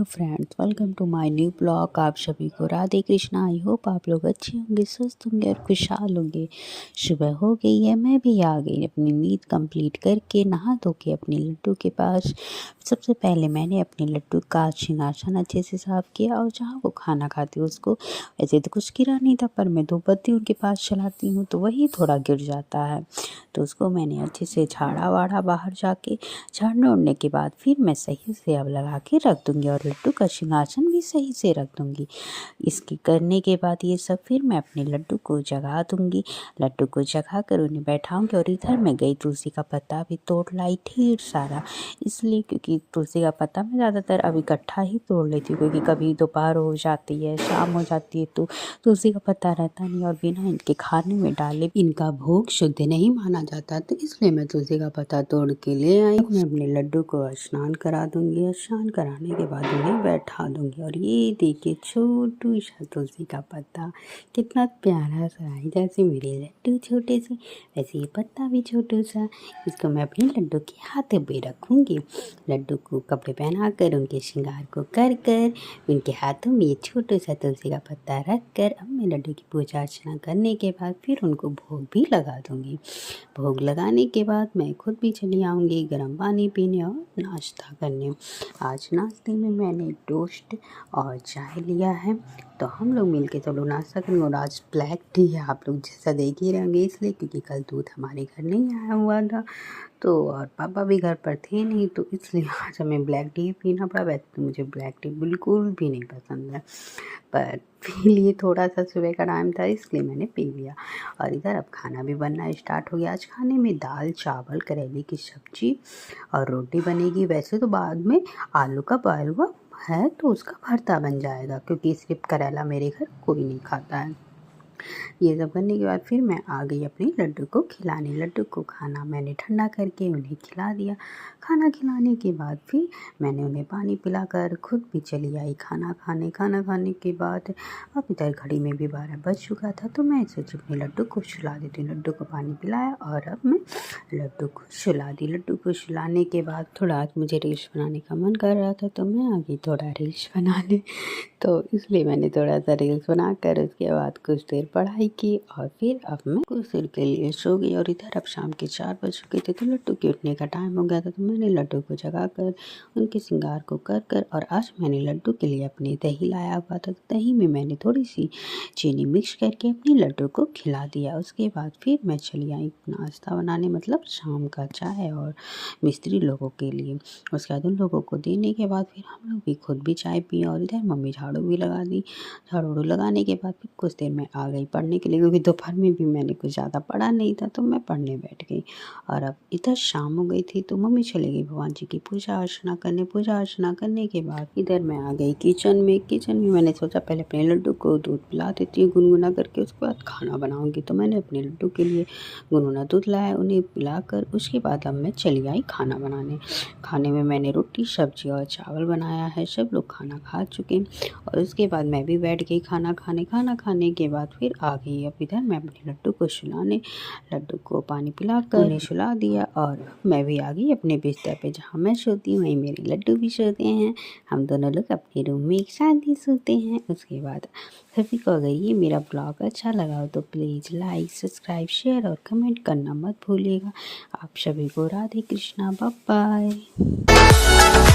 Hello friends, welcome to my new blog. आप सभी को राधे कृष्णा। आई होप आप लोग अच्छे होंगे, स्वस्थ होंगे और खुशहाल होंगे। सुबह हो गई है, मैं भी आ गई अपनी नींद कंप्लीट करके, नहा धो के अपने लड्डू के पास। सबसे पहले मैंने अपने लड्डू का सिंहासन अच्छे से साफ़ किया और जहाँ वो खाना खाती उसको, ऐसे तो कुछ गिरा नहीं था पर मैं धूपबत्ती उनके पास चलाती हूँ तो वही थोड़ा गिर जाता है, तो उसको मैंने अच्छे से झाड़ा वाड़ा बाहर जाके। झाड़ने उड़ने के बाद फिर मैं सही से अब लगा के रख दूँगी और लड्डू का सिंहासन भी सही से रख दूँगी। इसके करने के बाद ये सब फिर मैं अपने लड्डू को जगा दूँगी। लड्डू को जगा कर उन्हें बैठाऊँगी और इधर मैं गई तुलसी का पत्ता भी तोड़ लाई ढेर सारा, इसलिए क्योंकि तुलसी का पत्ता मैं ज़्यादातर अब इकट्ठा ही तोड़ लेती हूँ, क्योंकि कभी दोपहर हो जाती है, शाम हो जाती है तो तुलसी का पत्ता रहता नहीं और बिना इनके खाने में डाले इनका भोग शुद्ध नहीं माना जाता, तो इसलिए मैं तुलसी का पत्ता तोड़ के ले आई। मैं अपने लड्डू को स्नान करा दूंगी। स्नान कराने के बाद उन्हें बैठा दूंगी और ये देखिए छोटू सा तुलसी का पत्ता कितना प्यारा सा है। जैसे मेरे लड्डू छोटे से वैसे ये पत्ता भी छोटू सा। इसको मैं अपने लड्डू के हाथ पे रखूँगी। लड्डू को कपड़े पहना कर उनके श्रृंगार को कर कर उनके हाथों में ये छोटू सा तुलसी का पत्ता रख कर अब मैं लड्डू की पूजा अर्चना करने के बाद फिर उनको भोग भी लगा दूँगी। भोग लगाने के बाद मैं खुद भी चली आऊँगी गर्म पानी पीने और नाश्ता करने। आज नाश्ते में मैंने टोस्ट और चाय लिया है, तो हम लोग मिलके चलो नाश्ता करेंगे। और आज ब्लैक टी है, आप लोग जैसा देख ही रहेंगे, इसलिए क्योंकि कल दूध हमारे घर नहीं आया हुआ था तो और पापा भी घर पर थे नहीं, तो इसलिए आज हमें ब्लैक टी पीना पड़ा। वैसे तो मुझे ब्लैक टी बिल्कुल भी नहीं पसंद है, पर पी लिए, थोड़ा सा सुबह का टाइम था इसलिए मैंने पी लिया। और इधर अब खाना भी बनना स्टार्ट हो गया। आज खाने में दाल चावल करेले की सब्जी और रोटी बनेगी। वैसे तो बाद में आलू का बॉयल हुआ है तो उसका भरता बन जाएगा, क्योंकि सिर्फ करेला मेरे घर कोई नहीं खाता है। ये सब करने के बाद फिर मैं आ गई अपने लड्डू को खिलाने। लड्डू को खाना मैंने ठंडा करके उन्हें खिला दिया। खाना खिलाने के बाद फिर मैंने उन्हें पानी पिलाकर खुद भी चली आई खाना खाने। खाना खाने के बाद अब इधर घड़ी में भी 12 बज चुका था, तो मैं सोची अपने लड्डू को सुला देती हूँ। लड्डू को पानी पिलाया और अब मैं लड्डू को सुला दी। लड्डू को सुलाने के बाद थोड़ा आज मुझे रील्स बनाने का मन कर रहा था, तो मैं आ गई थोड़ा रील्स बनाने, तो इसलिए मैंने थोड़ा सा रील्स बनाकर उसके बाद कुछ देर पढ़ाई की और फिर अब मैं कुछ देर के लिए सो गई। और इधर अब शाम के 4 बज चुके थे, तो लड्डू के उठने का टाइम हो गया था, तो मैंने लड्डू को जगाकर उनके श्रृंगार को कर कर और आज मैंने लड्डू के लिए अपनी दही लाया हुआ था, तो दही में मैंने थोड़ी सी चीनी मिक्स करके अपने लड्डू को खिला दिया। उसके बाद फिर मैं चली आई नाश्ता बनाने, मतलब शाम का चाय और मिस्त्री लोगों के लिए। उसके बाद उन लोगों को देने के बाद फिर हम लोग भी खुद भी चाय पिए और इधर मम्मी झाड़ू भी लगा दी। झाड़ू लगाने के बाद फिर कुछ देर मैं आ गई पढ़ने के लिए, क्योंकि दोपहर में भी मैंने कुछ ज़्यादा पढ़ा नहीं था तो मैं पढ़ने बैठ गई। और अब इधर शाम हो गई थी तो मम्मी चली गई भगवान जी की पूजा अर्चना करने। पूजा अर्चना करने के बाद इधर मैं आ गई किचन में। किचन में मैंने सोचा पहले अपने लड्डू को दूध पिला देती हूँ गुनगुना करके, उसके बाद खाना बनाऊँगी। तो मैंने अपने लड्डू के लिए गुनगुना दूध लाया, उन्हें पिलाकर उसके बाद अब मैं चली आई खाना बनाने। खाने में मैंने रोटी सब्जी और चावल बनाया है। सब लोग खाना खा चुके हैं और उसके बाद मैं भी बैठ गई खाना खाने। खाना खाने के बाद फिर आ गई अब इधर मैं अपने लड्डू को सुलाने। लड्डू को पानी पिलाकर उन्हें सुला दिया और मैं भी आ गई अपने बिस्तर पे। जहाँ मैं सोती हूँ वहीं मेरे लड्डू भी सोते हैं। हम दोनों लोग अपने रूम में एक साथ ही सोते हैं। उसके बाद सभी को अगर ये मेरा ब्लॉग अच्छा लगा हो तो प्लीज़ लाइक सब्सक्राइब शेयर और कमेंट करना मत भूलिएगा। आप सभी को राधे कृष्णा, बाय बाय।